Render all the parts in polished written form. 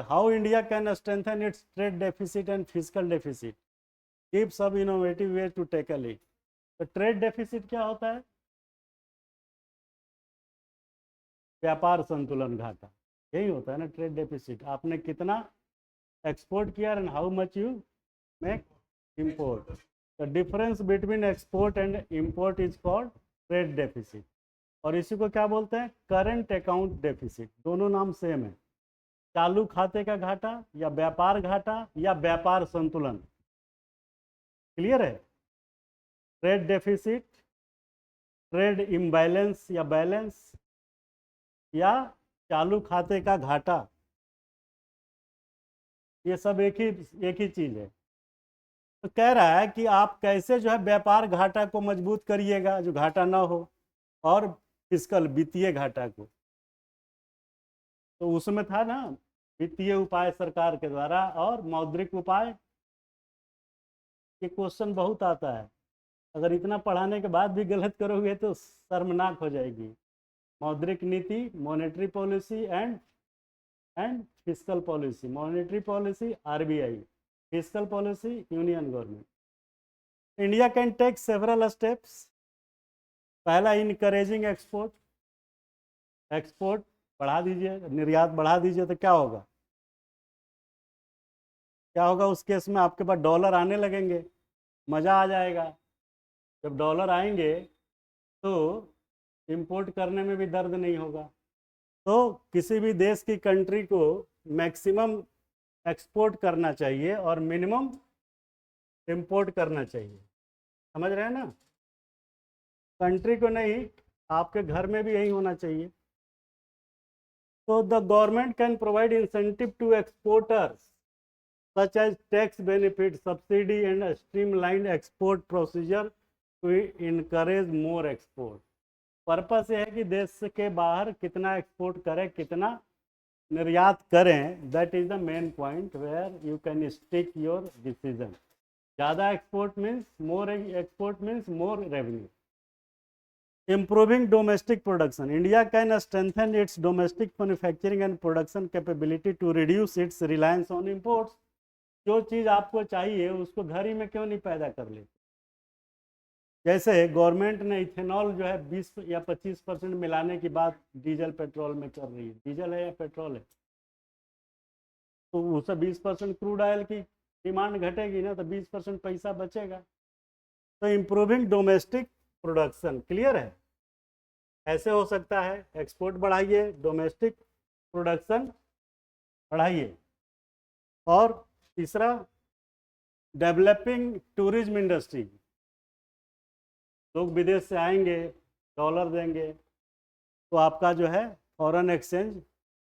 How India can strengthen its trade deficit and physical deficit, keep some innovative way to tackle it. तो trade deficit क्या होता है? व्यापार संतुलन घाटा, यही होता है ना ट्रेड डेफिसिट। आपने कितना एक्सपोर्ट किया and how much you make import. The difference between export and import is called trade deficit. और इसी को क्या बोलते हैं? Current account deficit. दोनों नाम सेम है, चालू खाते का घाटा या व्यापार घाटा या व्यापार संतुलन। क्लियर है? ट्रेड डेफिसिट, ट्रेड इम्बैलेंस या बैलेंस, या चालू खाते का घाटा, ये सब एक ही चीज है। तो कह रहा है कि आप कैसे जो है व्यापार घाटा को मजबूत करिएगा जो घाटा ना हो, और फिस्कल वित्तीय घाटा को। तो उसमें था ना वित्तीय उपाय सरकार के द्वारा और मौद्रिक उपाय। ये क्वेश्चन बहुत आता है, अगर इतना पढ़ाने के बाद भी गलत करोगे तो शर्मनाक हो जाएगी। मौद्रिक नीति, monetary policy and fiscal policy. Monetary policy RBI, fiscal policy union government. India can take several steps. पहला, इनकरेजिंग एक्सपोर्ट। एक्सपोर्ट बढ़ा दीजिए, निर्यात बढ़ा दीजिए, तो क्या होगा? क्या होगा उस केस में? आपके पास डॉलर आने लगेंगे, मज़ा आ जाएगा। जब डॉलर आएंगे तो इंपोर्ट करने में भी दर्द नहीं होगा। तो किसी भी देश की कंट्री को मैक्सिमम एक्सपोर्ट करना चाहिए और मिनिमम इंपोर्ट करना चाहिए। समझ रहे हैं ना? कंट्री को नहीं, आपके घर में भी यही होना चाहिए। तो the government can provide incentive to exporters such as tax benefit, subsidy and streamlined export procedure to encourage more export। Purpose ये है कि देश के बाहर कितना एक्सपोर्ट करें, कितना निर्यात करें। That is the main point where you can stick your decision. ज़्यादा export means more export means more revenue. Improving domestic production. India can strengthen its domestic manufacturing and production capability to reduce its reliance on imports। जो चीज़ आपको चाहिए उसको घर ही में क्यों नहीं पैदा कर लेते? जैसे गवर्नमेंट ने इथेनॉल जो है 20 या 25% मिलाने की बात डीजल पेट्रोल में कर रही है। डीजल है या पेट्रोल है? तो उससे 20% क्रूड ऑयल की डिमांड घटेगी ना, तो 20% पैसा बचेगा। तो इम्प्रूविंग डोमेस्टिक प्रोडक्शन। क्लियर है? ऐसे हो सकता है, एक्सपोर्ट बढ़ाइए, डोमेस्टिक प्रोडक्शन बढ़ाइए। और तीसरा, डेवलपिंग टूरिज्म इंडस्ट्री। लोग विदेश से आएंगे, डॉलर देंगे, तो आपका जो है फॉरेन एक्सचेंज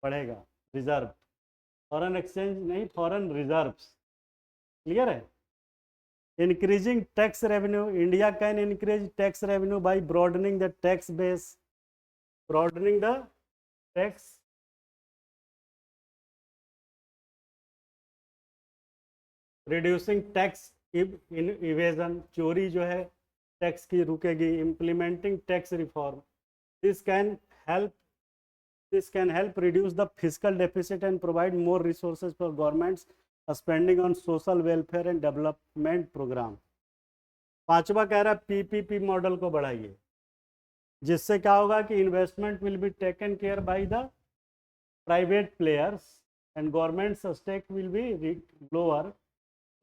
बढ़ेगा, रिजर्व। फॉरेन एक्सचेंज नहीं, फॉरेन रिजर्व्स। क्लियर है? Increasing tax revenue. India can increase tax revenue by broadening the tax base. Broadening the tax, reducing tax evasion. चोरी जो है टैक्स की रुकेगी। Implementing tax reform. This can help This can help reduce the fiscal deficit and provide more resources for governments spending on social welfare and development program। पांचवा कह रहा है PPP model को बढ़ाइए, जिससे क्या होगा कि investment will be taken care by the private players and government stake will be lower,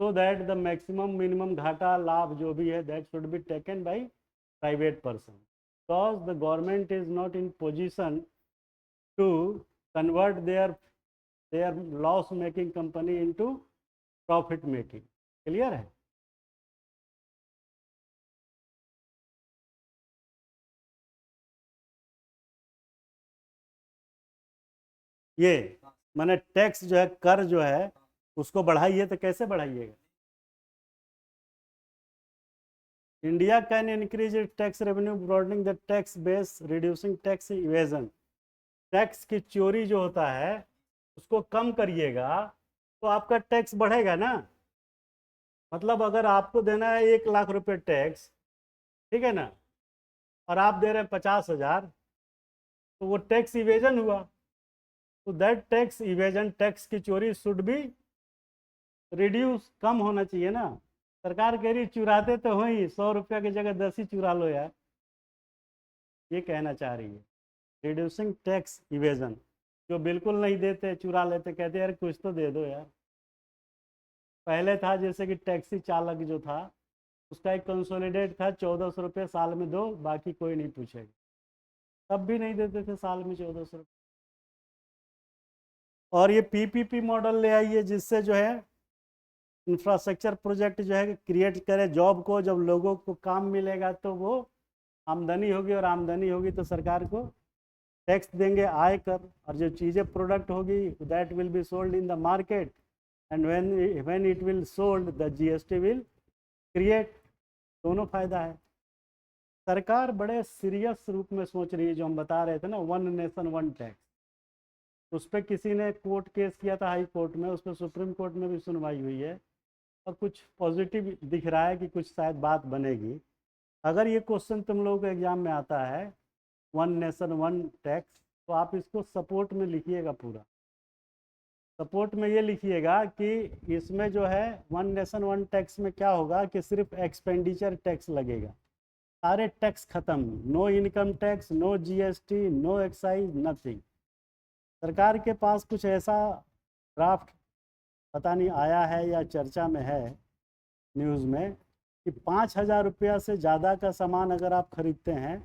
so that the maximum minimum घाटा लाभ जो भी है that should be taken by private person, because the government is not in position to convert their loss making company into profit making। Clear है? ये माने tax जो है, कर जो है उसको बढ़ाइए। तो कैसे बढ़ाइएगा? India can increase it tax revenue broadening the tax base, reducing tax evasion. Tax की चोरी जो होता है उसको कम करिएगा तो आपका टैक्स बढ़ेगा ना। मतलब अगर आपको देना है 1 लाख रुपए टैक्स, ठीक है ना, और आप दे रहे हैं 50,000, तो वो टैक्स इवेजन हुआ। तो दैट टैक्स इवेजन, टैक्स की चोरी शुड बी रिड्यूस, कम होना चाहिए ना। सरकार कह रही चुराते तो हो ही, 100 रुपया की जगह 10 ही चुरा लो यार, ये कहना चाह रही है। रिड्यूसिंग टैक्स इवेजन, जो बिल्कुल नहीं देते, चुरा लेते, कहते यार कुछ तो दे दो यार। पहले था जैसे कि टैक्सी चालक जो था, उसका एक कंसोलिडेट था, 1400 रुपये साल में दो, बाकी कोई नहीं पूछेगा। तब भी नहीं देते थे साल में 1400 रुपये। और ये पीपीपी मॉडल ले आइए, जिससे जो है इंफ्रास्ट्रक्चर प्रोजेक्ट जो है क्रिएट करे जॉब को, जब लोगों को काम मिलेगा तो वो आमदनी होगी, और आमदनी होगी तो सरकार को टैक्स देंगे, आय कर, और जो चीज़ें प्रोडक्ट होगी that will be sold in the market, and when it will sold the GST will create. दोनों फायदा है। सरकार बड़े सीरियस रूप में सोच रही है, जो हम बता रहे थे ना, वन नेशन वन टैक्स। उस पर किसी ने कोर्ट केस किया था हाई कोर्ट में, उस पर सुप्रीम कोर्ट में भी सुनवाई हुई है, और कुछ पॉजिटिव दिख रहा है कि कुछ शायद बात बनेगी। अगर ये क्वेश्चन तुम लोगों को एग्जाम में आता है, वन नेशन वन टैक्स, तो आप इसको सपोर्ट में लिखिएगा। पूरा सपोर्ट में ये लिखिएगा कि इसमें जो है वन नेशन वन टैक्स में क्या होगा कि सिर्फ एक्सपेंडिचर टैक्स लगेगा, सारे टैक्स खत्म, no income tax, no GST, no excise, nothing. सरकार के पास कुछ ऐसा ड्राफ्ट पता नहीं आया है या चर्चा में है न्यूज़ में, कि 5,000 रुपया से ज़्यादा का सामान अगर आप खरीदते हैं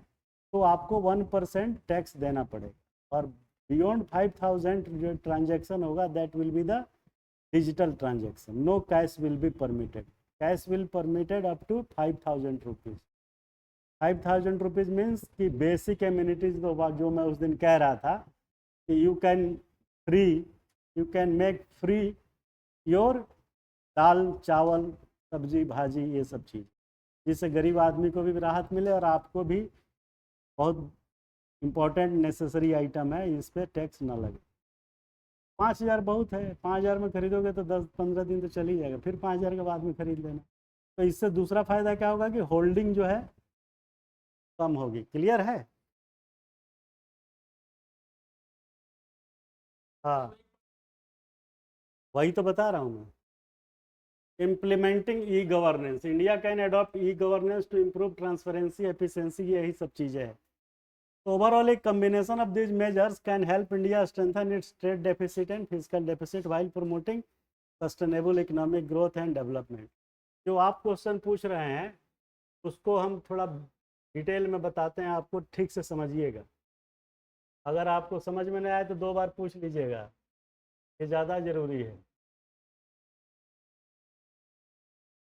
तो आपको 1% टैक्स देना पड़ेगा, और बियॉन्ड 5,000 जो ट्रांजैक्शन होगा that will be the digital transaction, no cash will be permitted, cash will permitted up to 5,000 rupees. 5,000 rupees means कि बेसिक एम्यूनिटीज़, तो जो मैं उस दिन कह रहा था कि you can make free your dal chawal sabzi भाजी, ये सब चीज़, जिससे गरीब आदमी को भी राहत मिले और आपको भी बहुत इम्पोर्टेंट नेसेसरी आइटम है, इस पर टैक्स ना लगे। 5,000 बहुत है, 5,000 में खरीदोगे तो 10-15 दिन तो चल ही जाएगा, फिर 5,000 के बाद में खरीद लेना। तो इससे दूसरा फायदा क्या होगा कि होल्डिंग जो है कम होगी। क्लियर है? हाँ, वही तो बता रहा हूँ मैं। Implementing e governance, India can adopt e governance to improve transparency, efficiency, यही सब चीज़ें हैं। ओवरऑल एक combination of these measures can help India strengthen its trade deficit and physical deficit while promoting sustainable economic growth and development. जो आप question पूछ रहे हैं उसको हम थोड़ा डिटेल में बताते हैं, आपको ठीक से समझिएगा। अगर आपको समझ में नहीं आए तो 2 बार पूछ लीजिएगा, ये ज़्यादा ज़रूरी है।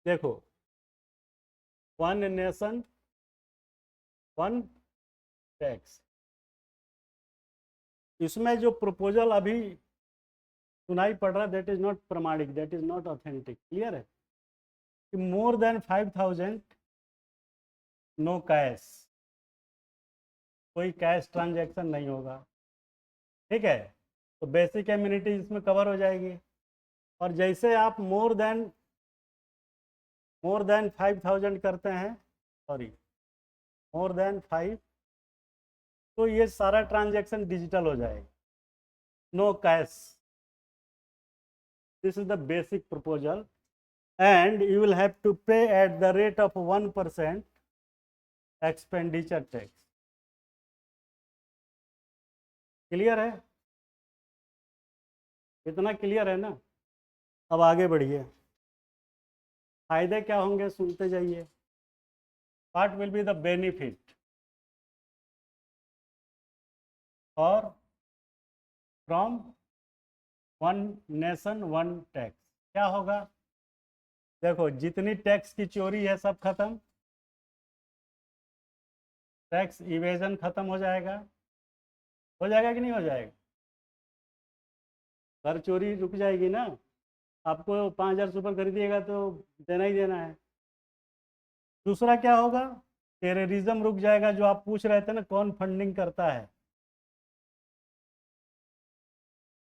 देखो, वन नेशन वन टैक्स, इसमें जो प्रपोजल अभी सुनाई पड़ रहा है दैट इज़ नॉट प्रमाणिक, that is not authentic. Clear है? कि मोर देन 5,000 नो कैश, कोई कैश ट्रांजैक्शन नहीं होगा। ठीक है? तो बेसिक एम्यूनिटी इसमें कवर हो जाएगी। और जैसे आप मोर देन 5,000 करते हैं, सॉरी, मोर देन 5, तो ये सारा ट्रांजैक्शन डिजिटल हो जाएगा, no cash. This is the basic proposal, and you will have to pay at the rate of 1% expenditure tax. Clear है? इतना क्लियर है ना? अब आगे बढ़िए। फायदे क्या होंगे सुनते जाइए। What will be the benefit और from one nation one tax? क्या होगा? देखो, जितनी टैक्स की चोरी है सब खत्म, टैक्स इवेजन खत्म हो जाएगा कि नहीं हो जाएगा? कर चोरी रुक जाएगी ना। आपको 5,000 सुपर खरीदिएगा तो देना ही देना है। दूसरा क्या होगा? टेररिज्म रुक जाएगा, जो आप पूछ रहे थे ना कौन फंडिंग करता है,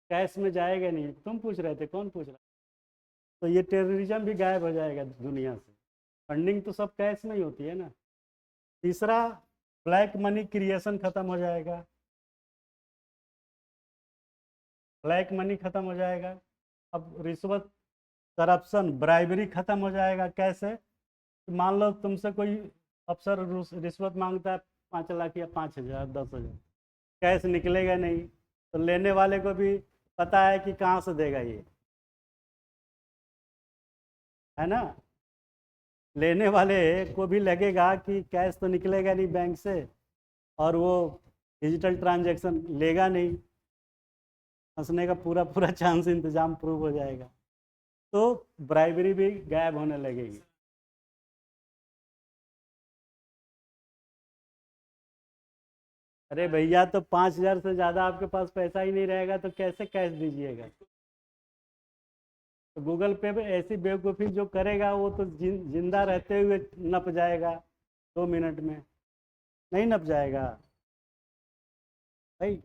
कैश में जाएगा नहीं, तुम पूछ रहे थे कौन पूछ रहा, तो ये टेररिज्म भी गायब हो जाएगा दुनिया से। फंडिंग तो सब कैश में ही होती है ना। तीसरा, ब्लैक मनी क्रिएशन खत्म हो जाएगा। ब्लैक मनी खत्म हो जाएगा। अब रिश्वत, करप्शन, ब्राइबरी खत्म हो जाएगा। कैसे? मान लो तुमसे कोई अफसर रिश्वत मांगता है 5 लाख या 5 हज़ार, 10 हज़ार, कैश निकलेगा नहीं, तो लेने वाले को भी पता है कि कहाँ से देगा ये, है ना। लेने वाले को भी लगेगा कि कैश तो निकलेगा नहीं बैंक से, और वो डिजिटल ट्रांजैक्शन लेगा नहीं, फंसने का पूरा पूरा चांस, इंतजाम प्रूव हो जाएगा। तो ब्राइबरी भी गायब होने लगेगी। अरे भैया, तो 5 हज़ार से ज़्यादा आपके पास पैसा ही नहीं रहेगा तो कैसे कैश दीजिएगा? तो गूगल पे पे ऐसी बेवकूफ़ी जो करेगा वो तो जिंदा रहते हुए नप जाएगा 2 मिनट में। नहीं नप जाएगा भाई।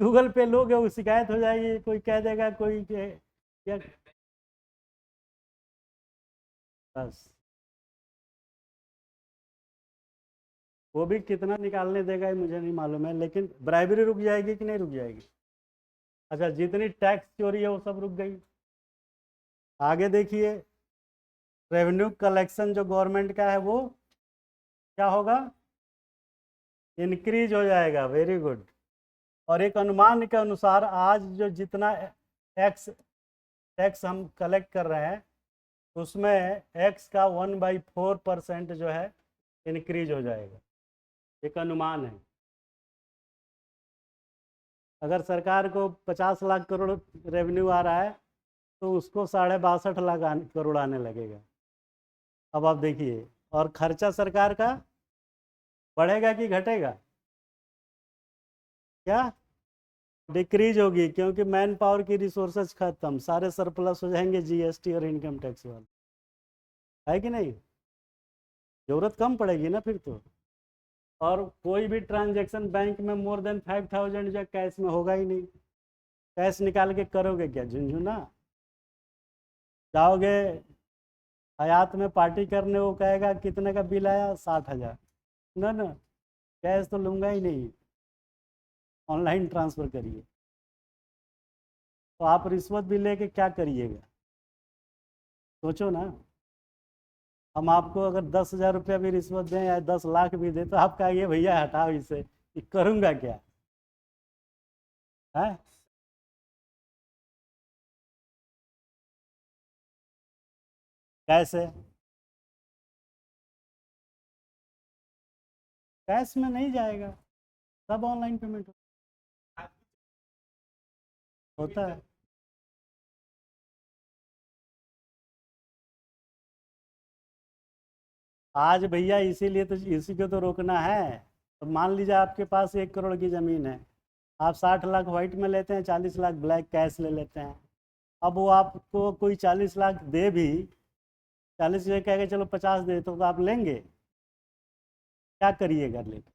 गूगल पे लोगे वो शिकायत हो जाएगी, कोई कह देगा, कोई क्या। बस वो भी कितना निकालने देगा ये मुझे नहीं मालूम है, लेकिन ब्राइबरी रुक जाएगी कि नहीं रुक जाएगी? अच्छा, जितनी टैक्स चोरी है वो सब रुक गई। आगे देखिए, रेवेन्यू कलेक्शन जो गवर्नमेंट का है वो क्या होगा? इंक्रीज हो जाएगा। Very good. और एक अनुमान के अनुसार आज जो जितना टैक्स टैक्स हम कलेक्ट कर रहे हैं उसमें एक्स का 1/4% जो है इंक्रीज हो जाएगा। एक अनुमान है। अगर सरकार को 50 लाख करोड़ रेवेन्यू आ रहा है तो उसको 62.5 लाख करोड़ आने लगेगा। अब आप देखिए, और खर्चा सरकार का बढ़ेगा कि घटेगा? क्या? डिक्रीज होगी, क्योंकि मैन पावर की रिसोर्सेज खत्म, सारे सरप्लस हो जाएंगे जीएसटी और इनकम टैक्स वाले। है कि नहीं? जरूरत कम पड़ेगी ना फिर तो। और कोई भी ट्रांजैक्शन बैंक में मोर देन 5,000 जो कैश में होगा ही नहीं। कैश निकाल के करोगे क्या? झुंझुना जाओगे हयात में पार्टी करने, वो कहेगा कितने का बिल आया, 60,000। ना ना, कैश तो लूँगा ही नहीं, ऑनलाइन ट्रांसफ़र करिए। तो आप रिश्वत भी लेके क्या करिएगा? सोचो ना। हम आपको अगर 10,000 रुपया भी रिश्वत दें या 10 लाख भी दें तो आप कहिए भैया हटाओ इसे, ये करूँगा क्या है? कैसे? कैश में नहीं जाएगा, सब ऑनलाइन पेमेंट होता है। आज भैया इसीलिए तो, इसी को तो रोकना है। तो मान लीजिए आपके पास 1 करोड़ की ज़मीन है, आप 60 लाख वाइट में लेते हैं, 40 लाख ब्लैक कैश ले लेते हैं। अब वो आपको कोई 40 लाख दे भी, 40 जगह कह के चलो 50 दे, तो आप लेंगे? क्या करिएगा लेके?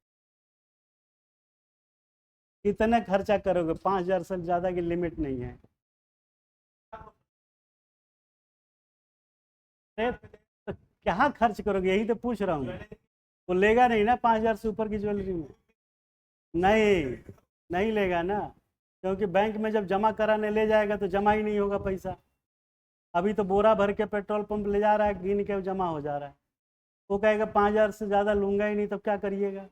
कितने खर्चा करोगे? 5,000 से ज़्यादा की लिमिट नहीं है। अरे तो क्या खर्च करोगे, यही तो पूछ रहा हूँ। वो लेगा नहीं ना 5,000 से ऊपर की ज्वेलरी में। नहीं, नहीं लेगा ना, क्योंकि बैंक में जब जमा कराने ले जाएगा तो जमा ही नहीं होगा पैसा। अभी तो बोरा भर के पेट्रोल पंप ले जा रहा है, गिन के जमा हो जा रहा है। वो कहेगा 5,000 से ज़्यादा लूँगा ही नहीं, तो क्या करिएगा?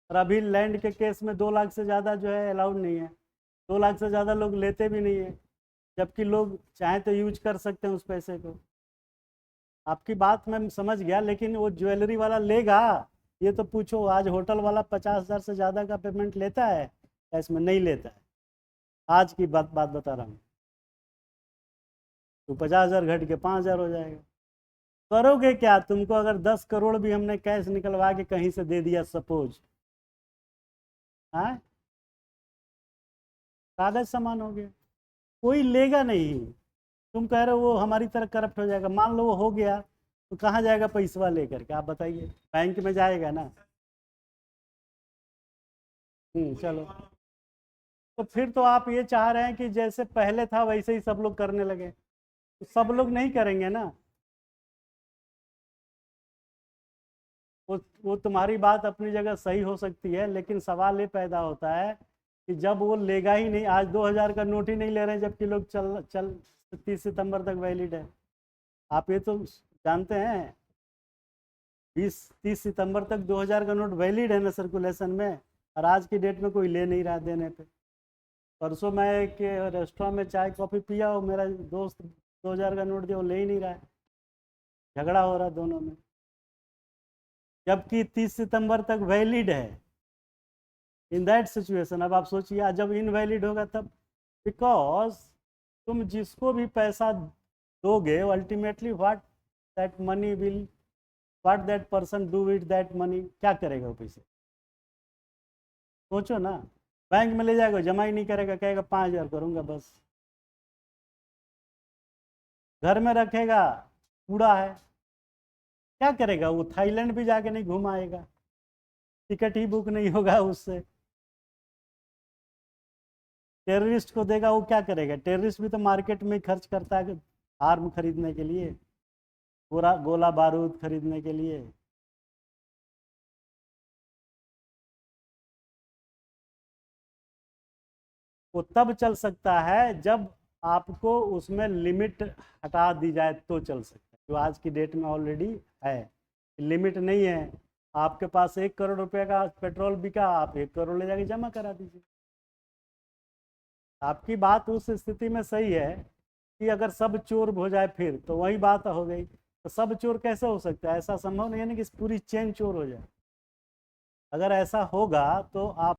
और अभी लैंड के केस में 2 लाख से ज़्यादा जो है अलाउड नहीं है। 2 लाख से ज़्यादा लोग लेते भी नहीं है, जबकि लोग चाहें तो यूज कर सकते हैं उस पैसे को। आपकी बात मैं समझ गया, लेकिन वो ज्वेलरी वाला लेगा? ये तो पूछो, आज होटल वाला 50,000 से ज़्यादा का पेमेंट लेता है? कैश में नहीं लेता है। आज की बात बात बता रहा हूँ। तो 50,000 घट के 5,000 हो जाएगा। करोगे क्या? तुमको अगर 10 करोड़ भी हमने कैश निकलवा के कहीं से दे दिया सपोज, हाँ, कागज सामान हो गया, कोई लेगा नहीं। तुम कह रहे हो वो हमारी तरह करप्ट हो जाएगा, मान लो वो हो गया, तो कहाँ जाएगा पैसवा लेकर के? आप बताइए। बैंक में जाएगा ना। चलो। तो फिर तो आप ये चाह रहे हैं कि जैसे पहले था वैसे ही सब लोग करने लगे, तो सब लोग नहीं करेंगे ना। वो तुम्हारी बात अपनी जगह सही हो सकती है, लेकिन सवाल ये पैदा होता है कि जब वो लेगा ही नहीं, आज 2000 का नोट ही नहीं ले रहे हैं जबकि लोग चल चल 30 सितंबर तक वैलिड है। आप ये तो जानते हैं 20-30 सितंबर तक 2000 का नोट वैलिड है ना सर्कुलेशन में, और आज की डेट में कोई ले नहीं रहा देने पे। परसों मैं एक रेस्टोरेंट में चाय कॉफ़ी पिया, और मेरा दोस्त 2000 का नोट दिया, वो ले ही नहीं रहा है, झगड़ा हो रहा दोनों में, जबकि 30 सितंबर तक वैलिड है। इन दैट सिचुएशन अब आप सोचिए जब इनवैलिड होगा तब, बिकॉज तुम जिसको भी पैसा दोगे ultimately that money will what that person do with that money, क्या करेगा वो पैसे? सोचो ना, बैंक में ले जाएगा जमा ही नहीं करेगा, कहेगा 5000 करूंगा बस। घर में रखेगा, कूड़ा है, क्या करेगा वो? थाईलैंड भी जाके नहीं घूम आएगा, टिकट ही बुक नहीं होगा उससे। टेररिस्ट को देगा, वो क्या करेगा? टेररिस्ट भी तो मार्केट में खर्च करता है आर्म खरीदने के लिए, गोला बारूद खरीदने के लिए। वो तब चल सकता है जब आपको उसमें लिमिट हटा दी जाए तो चल सकता है, जो आज की डेट में ऑलरेडी है। लिमिट नहीं है, आपके पास 1 करोड़ रुपए का पेट्रोल बिका, आप 1 करोड़ ले जाके जमा करा दीजिए। आपकी बात उस स्थिति में सही है कि अगर सब चोर हो जाए फिर तो वही बात हो गई, तो सब चोर कैसे हो सकता है? ऐसा संभव नहीं है ना कि पूरी चेन चोर हो जाए। अगर ऐसा होगा तो आप